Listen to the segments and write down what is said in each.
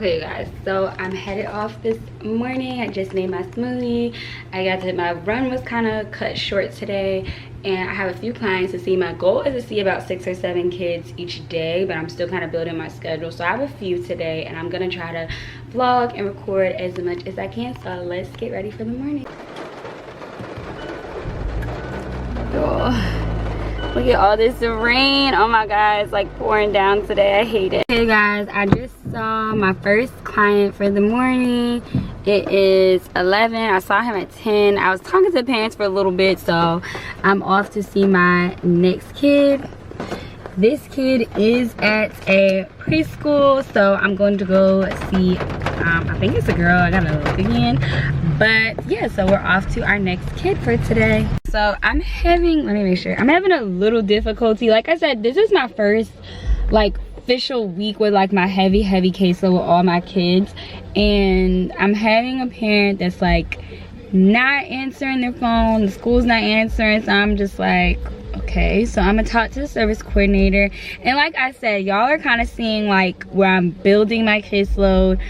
Okay guys, so I'm headed off this morning. I just made my smoothie. My run was kind of cut short today, and I have a few clients to see. My goal is to see about 6 or 7 kids each day, but I'm still kind of building my schedule. So I have a few today, and I'm gonna try to vlog and record as much as I can. So let's get ready for the morning. Oh. Look at all this rain. Oh my god, it's like pouring down today. I hate it. Hey guys, I just saw my first client for the morning. It is 11. I saw him at 10. I was talking to the parents for a little bit, so I'm off to see my next kid. This kid is at a preschool, so I'm going to go see, I think it's a girl. I gotta look again. But yeah, so we're off to our next kid for today. So I'm having, let me make sure. I'm having a little difficulty. Like I said, this is my first like official week with like my heavy caseload with all my kids. And I'm having a parent that's like not answering their phone. The school's not answering. So I'm just like, okay, so I'm gonna talk to the service coordinator. And like I said, y'all are kind of seeing like where I'm building my caseload.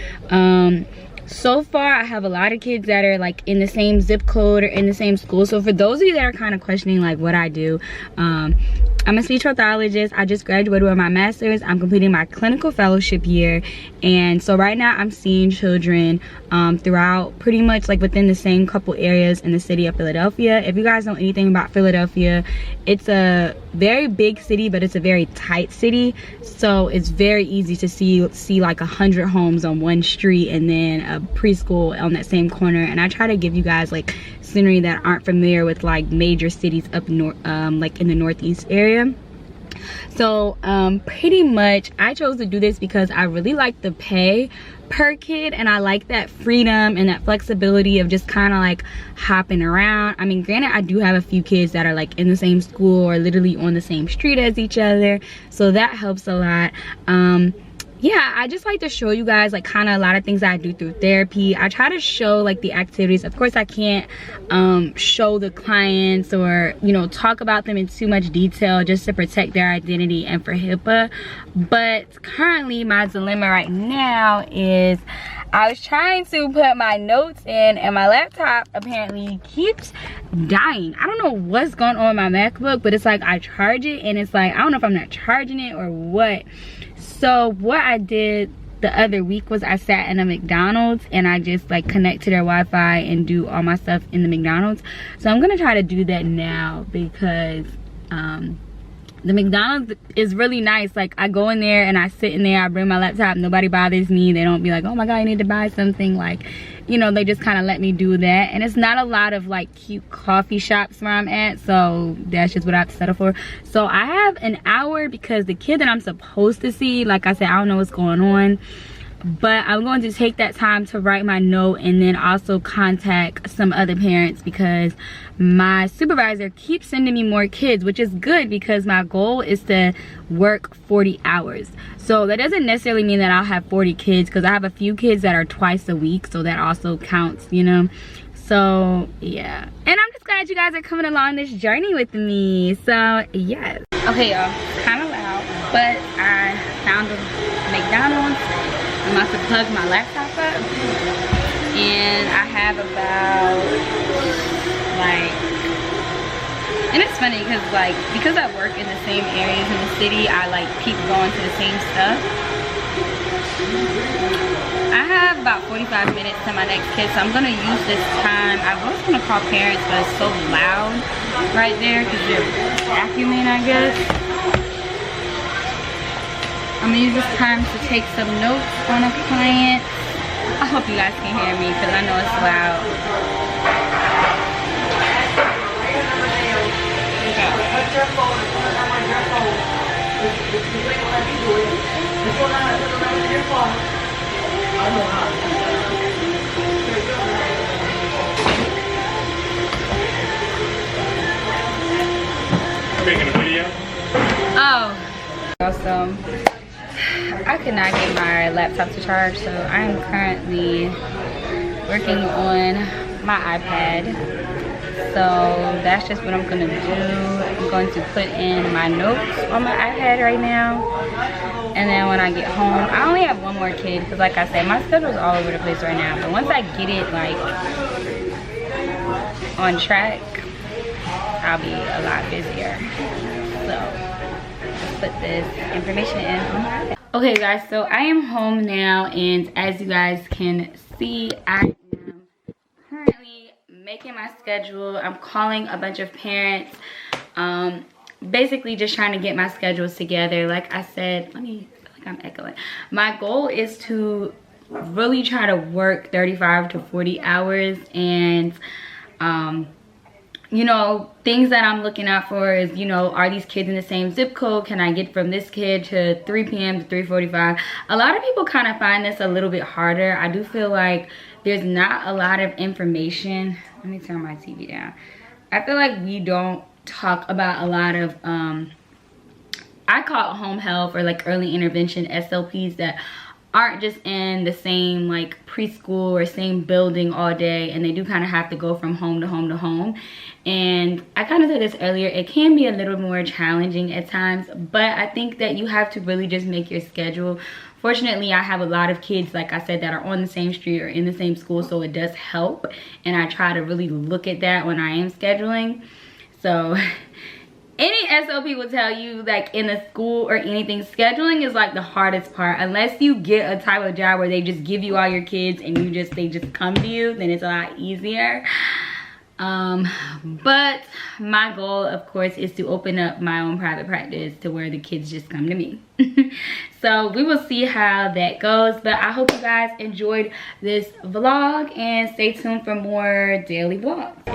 So far I have a lot of kids that are like in the same zip code or in the same school. So for those of you that are kind of questioning like what I do, I'm a speech pathologist. I just graduated with my master's. I'm completing my clinical fellowship year, and so right now I'm seeing children throughout pretty much like within the same couple areas in the city of Philadelphia. If you guys know anything about Philadelphia, it's a very big city, but it's a very tight city, so it's very easy to see like 100 homes on one street and then a preschool on that same corner. And I try to give you guys like scenery that aren't familiar with like major cities up north, like in the northeast area. So pretty much I chose to do this because I really like the pay per kid, and I like that freedom and that flexibility of just kind of like hopping around. I mean, granted, I do have a few kids that are like in the same school or literally on the same street as each other, so that helps a lot. Yeah, I just like to show you guys like kind of a lot of things that I do through therapy. I try to show like the activities. Of course I can't show the clients or, you know, talk about them in too much detail just to protect their identity and for HIPAA. But currently my dilemma right now is I was trying to put my notes in and my laptop apparently keeps dying. I don't know what's going on with my MacBook, but it's like I charge it and it's like I don't know if I'm not charging it or what. So what I did the other week was I sat in a McDonald's and I just like connect to their Wi-Fi and do all my stuff in the McDonald's. So I'm gonna try to do that now because the McDonald's is really nice. Like I go in there and I sit in there, I bring my laptop, nobody bothers me. They don't be like, oh my god, you need to buy something. Like, you know, they just kind of let me do that. And it's not a lot of like cute coffee shops where I'm at, so that's just what I have to settle for. So I have an hour because the kid that I'm supposed to see, like I said, I don't know what's going on, but I'm going to take that time to write my note and then also contact some other parents because my supervisor keeps sending me more kids, which is good because my goal is to work 40 hours. So that doesn't necessarily mean that I'll have 40 kids because I have a few kids that are twice a week, so that also counts, you know. So yeah, and I'm just glad you guys are coming along this journey with me. So yes. Okay y'all, kind of loud, but I found a McDonald's. I'm about to plug my laptop up, and I have about like, and it's funny because like because I work in the same areas in the city, I like keep going to the same stuff. I have about 45 minutes to my next kid, so I'm gonna use this time. I was gonna call parents, but it's so loud right there because they're vacuuming, I guess. I'm gonna use this time to take some notes on a client. I hope you guys can hear me because I know it's loud. Making a video? Oh. So I could not get my laptop to charge, so I am currently working on my iPad. So that's just what I'm gonna do. I'm going to put in my notes on my iPad right now. And then when I get home, I only have one more kid because like I said, my schedule is all over the place right now. But once I get it like on track, I'll be a lot busier. So let's put this information in on my iPad. Okay guys, so I am home now, and as you guys can see, I am currently making my schedule. I'm calling a bunch of parents, basically just trying to get my schedules together. Like I said, I feel like I'm echoing. My goal is to really try to work 35 to 40 hours, and you know, things that I'm looking out for is, you know, are these kids in the same zip code? Can I get from this kid to 3 p.m. to 3:45? A lot of people kind of find this a little bit harder. I do feel like there's not a lot of information. Let me turn my TV down. I feel like we don't talk about a lot of, I call it home health or like early intervention SLPs that aren't just in the same like preschool or same building all day, and they do kind of have to go from home to home to home. And I kind of said this earlier, it can be a little more challenging at times, but I think that you have to really just make your schedule. Fortunately, I have a lot of kids, like I said, that are on the same street or in the same school, so it does help, and I try to really look at that when I am scheduling. So any SLP will tell you, like in the school or anything, scheduling is like the hardest part. Unless you get a type of job where they just give you all your kids and they just come to you, then it's a lot easier. But my goal, of course, is to open up my own private practice to where the kids just come to me. So we will see how that goes, but I hope you guys enjoyed this vlog, and stay tuned for more daily vlogs.